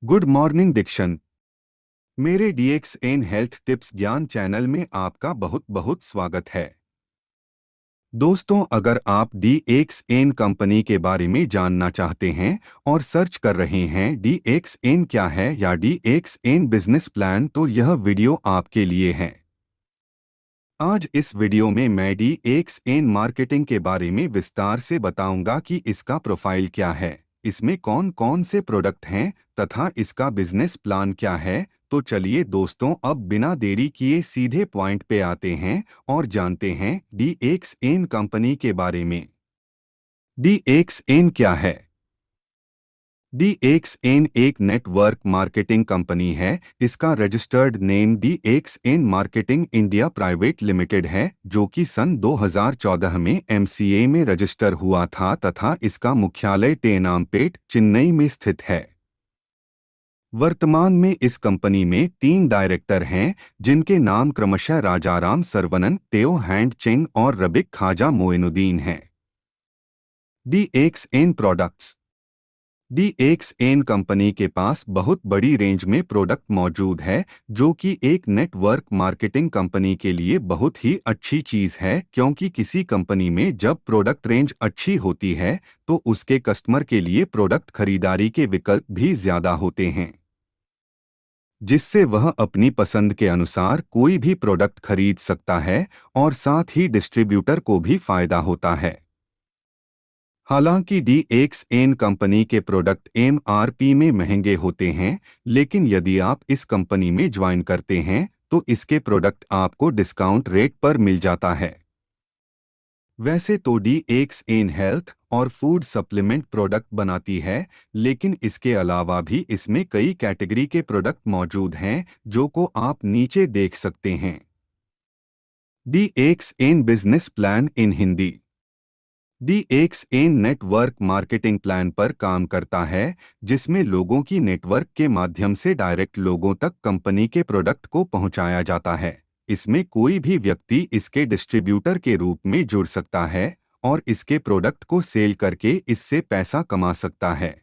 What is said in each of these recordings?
Good morning DXN. मेरे DXN health tips ज्ञान channel में आपका बहुत बहुत स्वागत है। दोस्तों, अगर आप DXN कंपनी के बारे में जानना चाहते हैं और सर्च कर रहे हैं DXN क्या है या DXN बिजनेस प्लान, तो यह वीडियो आपके लिए है। आज इस वीडियो में मैं DXN मार्केटिंग के बारे में विस्तार से बताऊंगा कि इसका प्रोफाइल क्या है, इसमें कौन कौन से प्रोडक्ट हैं तथा इसका बिजनेस प्लान क्या है। तो चलिए दोस्तों, अब बिना देरी किए सीधे पॉइंट पे आते हैं और जानते हैं DXN कंपनी के बारे में। DXN क्या है? DXN एक नेटवर्क मार्केटिंग कंपनी है। इसका registered name DXN marketing India private limited है, जो कि सन 2014 में MCA में रजिस्टर हुआ था तथा इसका मुख्यालय तेनामपेट, चेन्नई में स्थित है। वर्तमान में इस कंपनी में 3 डायरेक्टर हैं, जिनके नाम क्रमशः राजाराम सरवनन, तेओ हैंड चेंग और रबिक खाजा मोइनुद्दीन हैं। DXN products. DXN कंपनी के पास बहुत बड़ी रेंज में प्रोडक्ट मौजूद है, जो कि एक नेटवर्क मार्केटिंग कंपनी के लिए बहुत ही अच्छी चीज है, क्योंकि किसी कंपनी में जब प्रोडक्ट रेंज अच्छी होती है तो उसके कस्टमर के लिए प्रोडक्ट खरीदारी के विकल्प भी ज्यादा होते हैं, जिससे वह अपनी पसंद के अनुसार कोई भी प्रोडक्ट खरीद सकता है और साथ ही डिस्ट्रीब्यूटर को भी फायदा होता है। हालांकि DXN कंपनी के प्रोडक्ट MRP में महंगे होते हैं, लेकिन यदि आप इस कंपनी में ज्वाइन करते हैं तो इसके प्रोडक्ट आपको डिस्काउंट रेट पर मिल जाता है। वैसे तो DXN हेल्थ और फूड सप्लीमेंट प्रोडक्ट बनाती है, लेकिन इसके अलावा भी इसमें कई कैटेगरी के प्रोडक्ट मौजूद हैं, जो को आप नीचे देख सकते हैं। DXN business plan in Hindi. DXN network marketing plan पर काम करता है, जिसमें लोगों की नेटवर्क के माध्यम से डायरेक्ट लोगों तक कंपनी के प्रोडक्ट को पहुंचाया जाता है। इसमें कोई भी व्यक्ति इसके डिस्ट्रीब्यूटर के रूप में जुड़ सकता है और इसके प्रोडक्ट को सेल करके इससे पैसा कमा सकता है।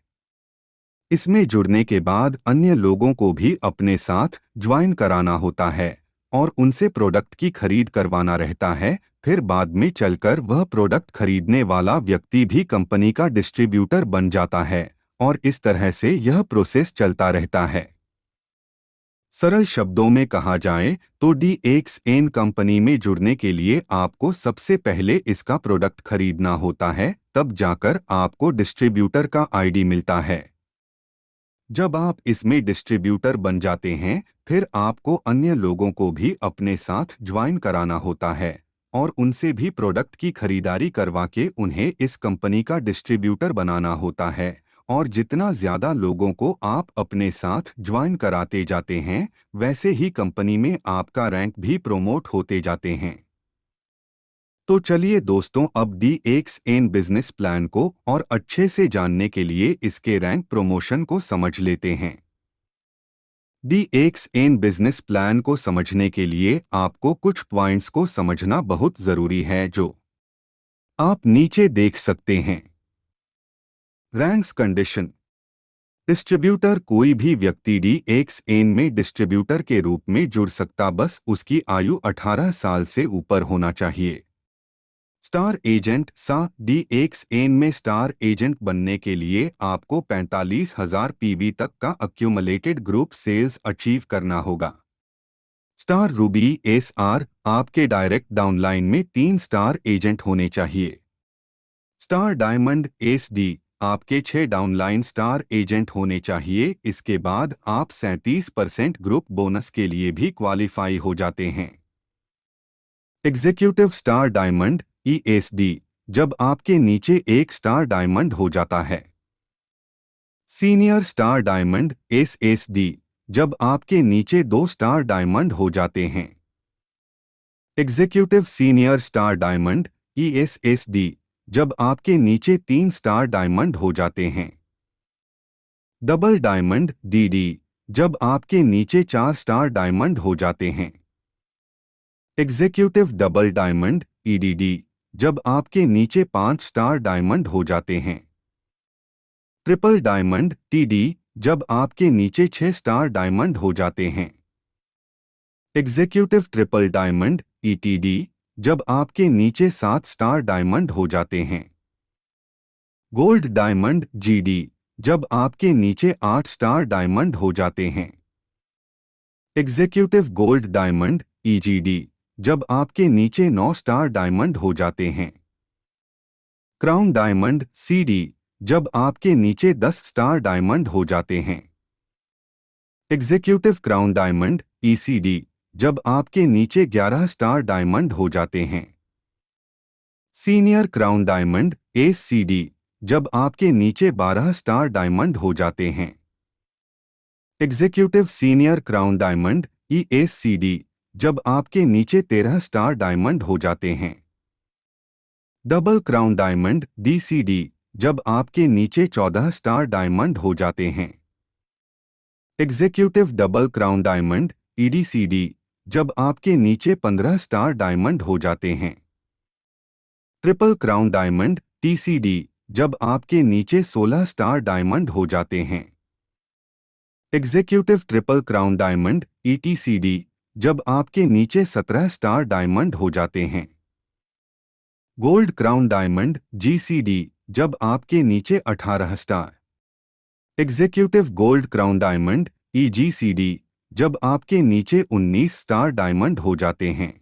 इसमें जुड़ने के बाद अन्य लोगों को भी अपने साथ ज्वाइन कराना होता है और उनसे प्रोडक्ट की खरीद करवाना रहता है। फिर बाद में चलकर वह प्रोडक्ट खरीदने वाला व्यक्ति भी कंपनी का डिस्ट्रीब्यूटर बन जाता है और इस तरह से यह प्रोसेस चलता रहता है। सरल शब्दों में कहा जाए तो DXN कंपनी में जुड़ने के लिए आपको सबसे पहले इसका प्रोडक्ट खरीदना होता है, तब जाकर आपको डिस्ट्रीब्यूटर का ID मिलता है। जब आप इसमें डिस्ट्रीब्यूटर बन जाते हैं, फिर आपको अन्य लोगों को भी अपने साथ ज्वाइन कराना होता है और उनसे भी प्रोडक्ट की खरीदारी करवा के उन्हें इस कंपनी का डिस्ट्रीब्यूटर बनाना होता है। और जितना ज़्यादा लोगों को आप अपने साथ ज्वाइन कराते जाते हैं, वैसे ही कंपनी में आपका रैंक भी प्रोमोट होते जाते हैं। तो चलिए दोस्तों, अब DXN बिजनेस प्लान को और अच्छे से जानने के लिए इसके रैंक प्रमोशन को समझ लेते हैं। DXN बिजनेस प्लान को समझने के लिए आपको कुछ पॉइंट्स को समझना बहुत जरूरी है, जो आप नीचे देख सकते हैं। Ranks condition. डिस्ट्रीब्यूटर। कोई भी व्यक्ति DXN में डिस्ट्रीब्यूटर के रूप में जुड़ सकता, बस उसकी आयु 18 साल से ऊपर होना चाहिए। Star agent. DXN में स्टार एजेंट बनने के लिए आपको 45,000 PV तक का अक्यूमुलेटेड ग्रुप सेल्स अचीव करना होगा। Star Ruby SR। आपके डायरेक्ट डाउनलाइन में 3 स्टार एजेंट होने चाहिए। Star diamond SD। आपके 6 डाउनलाइन स्टार एजेंट होने चाहिए। इसके बाद आप 37% ग्रुप बोनस के लिए भी क्वालिफाई हो जाते हैं। Executive star diamond ESD। जब आपके नीचे 1 स्टार डायमंड हो जाता है। Senior star diamond SSD। जब आपके नीचे 2 स्टार डायमंड हो जाते हैं। Executive senior star diamond ESSD। जब आपके नीचे 3 स्टार डायमंड हो जाते हैं। Double diamond DD। जब आपके नीचे 4 स्टार डायमंड हो जाते हैं। Executive double diamond EDD। जब आपके नीचे 5 स्टार डायमंड हो जाते हैं। Triple diamond TD। जब आपके नीचे 6 स्टार डायमंड हो जाते हैं। एग्जीक्यूटिव ट्रिपल डायमंड ETD, जब आपके नीचे 7 स्टार डायमंड हो जाते हैं। गोल्ड डायमंड GD, जब आपके नीचे 8 स्टार डायमंड हो जाते हैं। एग्जीक्यूटिव गोल्ड डायमंड EGD, जब आपके नीचे 9 स्टार डायमंड हो जाते हैं। क्राउन डायमंड CD, जब आपके नीचे 10 स्टार डायमंड हो जाते हैं। एग्जीक्यूटिव क्राउन डायमंड ECD, जब आपके नीचे 11 स्टार डायमंड हो जाते हैं। सीनियर क्राउन डायमंड ACD, जब आपके नीचे 12 स्टार डायमंड हो जाते हैं। Executive senior crown diamond ESCD, जब आपके नीचे 13 स्टार डायमंड हो जाते हैं। डबल क्राउन डायमंड DCD, जब आपके नीचे 14 स्टार डायमंड हो जाते हैं। Executive double crown diamond EDCD, जब आपके नीचे 15 स्टार डायमंड हो जाते हैं। ट्रिपल क्राउन डायमंड TCD, जब आपके नीचे 16 स्टार डायमंड हो जाते हैं। Executive triple crown diamond ETCD, जब आपके नीचे 17 स्टार डायमंड हो जाते हैं। गोल्ड क्राउन डायमंड GCD, जब आपके नीचे 18 star. Executive gold crown diamond EGCD, जब आपके नीचे 19 स्टार डायमंड हो जाते हैं।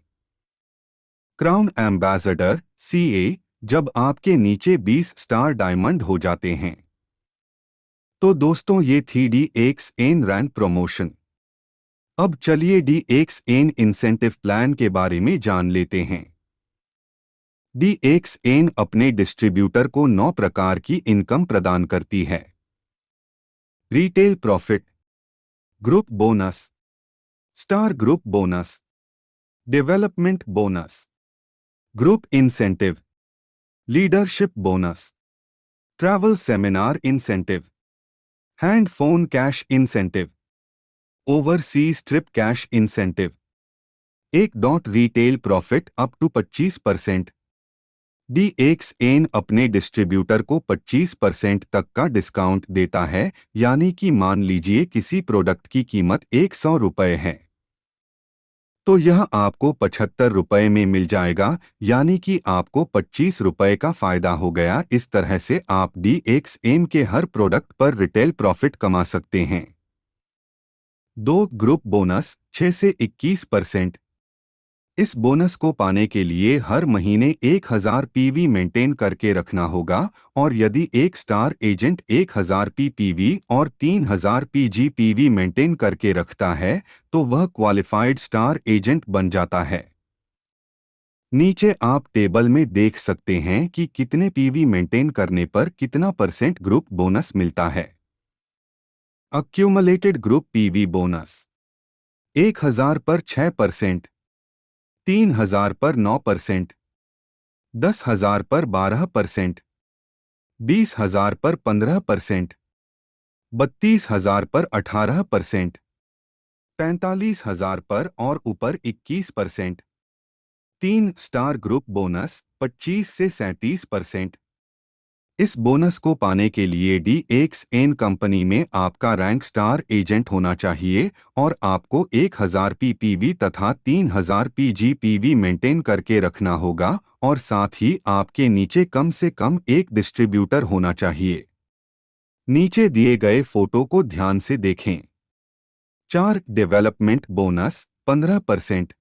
क्राउन एम्बेसडर CA, जब आपके नीचे 20 स्टार डायमंड हो जाते हैं। तो दोस्तों, ये थी DXN रैंक प्रमोशन। अब चलिए DXN इंसेंटिव प्लान के बारे में जान लेते हैं। DXN अपने डिस्ट्रीब्यूटर को 9 प्रकार की इनकम प्रदान करती है। Retail profit, group bonus, star group bonus, development bonus, group incentive, leadership bonus, travel seminar incentive, hand phone cash incentive, overseas trip cash incentive, एक dot retail profit up to 25%। DXN अपने distributor को 25% तक का discount देता है, यानी कि मान लीजिए किसी प्रोडक्ट की कीमत 100 रुपये है, तो यह आपको 75 रुपये में मिल जाएगा, यानी कि आपको 25 रुपये का फायदा हो गया। इस तरह से आप DXN के हर प्रोडक्ट पर रिटेल प्रॉफिट कमा सकते हैं। 2 ग्रुप बोनस 6 से 21%। इस बोनस को पाने के लिए हर महीने 1000 PV मेंटेन करके रखना होगा, और यदि एक स्टार एजेंट 1000 PPV और 3000 PGPV मेंटेन करके रखता है तो वह क्वालिफाइड स्टार एजेंट बन जाता है। नीचे आप टेबल में देख सकते हैं कि कितने PV मेंटेन करने पर कितना % ग्रुप बोनस मिलता है। अक्यूमुलेटेड ग्रुप PV बोनस 1000 पर 6%, 3000 पर 9%, 10,000 पर 12%, 20,000 पर 15%, 32,000 पर 18%, 45,000 पर और ऊपर 21%। 3 स्टार ग्रुप बोनस 25 से 37%। इस बोनस को पाने के लिए DXN कंपनी में आपका रैंक स्टार एजेंट होना चाहिए और आपको 1000 PPV तथा 3000 PGPV मेंटेन करके रखना होगा, और साथ ही आपके नीचे कम से कम एक डिस्ट्रीब्यूटर होना चाहिए। नीचे दिए गए फोटो को ध्यान से देखें। 4 डेवलपमेंट बोनस 15%।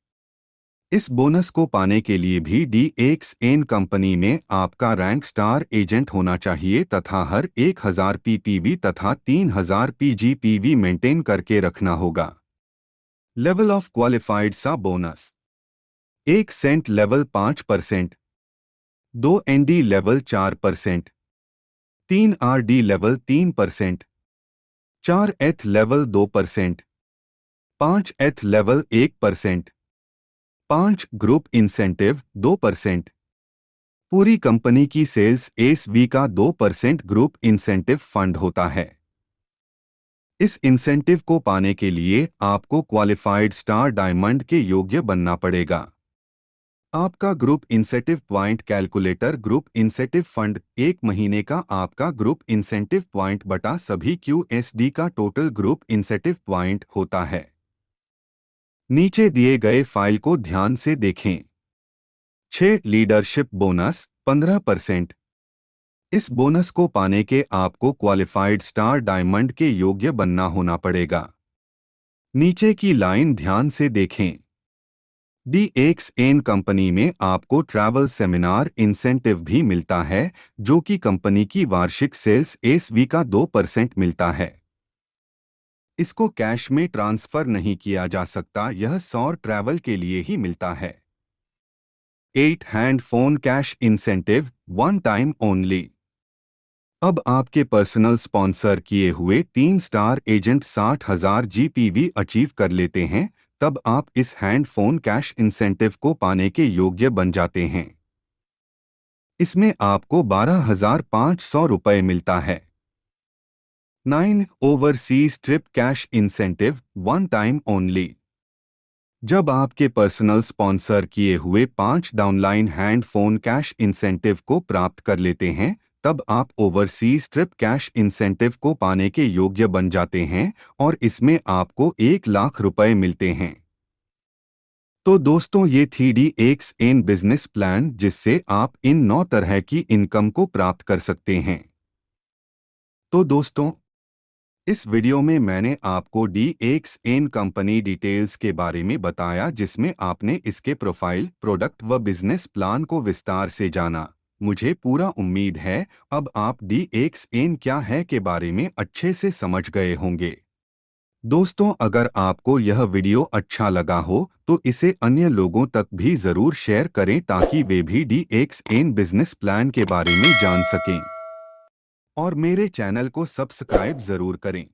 इस बोनस को पाने के लिए भी DXN कंपनी में आपका रैंक स्टार एजेंट होना चाहिए तथा हर 1000 PPV तथा 3000 PGPV मेंटेन करके रखना होगा। लेवल ऑफ क्वालिफाइड सा बोनस 1 सेंट level 5%, 2 ND level 4%, 3 RD level 3%, 4 एथ लेवल 2%, 5 एथ लेवल 1%, 5 ग्रुप इंसेंटिव 2%। पूरी कंपनी की सेल्स एसवी का 2% ग्रुप इंसेंटिव फंड होता है। इस इंसेंटिव को पाने के लिए आपको क्वालिफाइड स्टार डायमंड के योग्य बनना पड़ेगा। आपका group incentive point calculator group incentive fund 1 महीने का आपका ग्रुप इंसेंटिव पॉइंट बटा सभी QSD का टोटल ग्रुप इंसेंटिव पॉइंट होता है। नीचे दिए गए फाइल को ध्यान से देखें। 6 लीडरशिप बोनस 15%। इस बोनस को पाने के आपको क्वालिफाइड स्टार डायमंड के योग्य बनना होना पड़ेगा। नीचे की लाइन ध्यान से देखें। DXN कंपनी में आपको ट्रैवल सेमिनार इंसेंटिव भी मिलता है, जो कि कंपनी की वार्षिक सेल्स SV का 2% मिलता है। इसको कैश में ट्रांसफर नहीं किया जा सकता, यह सौर ट्रैवल के लिए ही मिलता है। 8 hand phone cash incentive 1 time only. अब आपके पर्सनल स्पॉन्सर किए हुए 3 स्टार एजेंट 60,000 GPV अचीव कर लेते हैं, तब आप इस हैंड फोन कैश इंसेंटिव को पाने के योग्य बन जाते हैं। इसमें आपको 12,500 रुपये मिलता है। 9 overseas trip cash incentive 1 time only. जब आपके पर्सनल स्पॉन्सर किए हुए 5 downline hand phone cash incentive को प्राप्त कर लेते हैं, तब आप ओवरसीज ट्रिप कैश इंसेंटिव को पाने के योग्य बन जाते हैं और इसमें आपको 1 लाख रुपए मिलते हैं। तो दोस्तों, ये थी DXN बिजनेस प्लान, जिससे आप इन 9 तरह की इनकम को प्राप्त कर सकते हैं। तो दोस्तों, इस वीडियो में मैंने आपको DXN कंपनी डिटेल्स के बारे में बताया, जिसमें आपने इसके प्रोफाइल, प्रोडक्ट व बिजनेस प्लान को विस्तार से जाना। मुझे पूरा उम्मीद है अब आप DXN क्या है के बारे में अच्छे से समझ गए होंगे। दोस्तों, अगर आपको यह वीडियो अच्छा लगा हो तो इसे अन्य लोगों तक भी ज़रूर शेयर करें, ताकि वे भी DXN बिजनेस प्लान के बारे में जान सकें। और मेरे चैनल को सब्सक्राइब ज़रूर करें।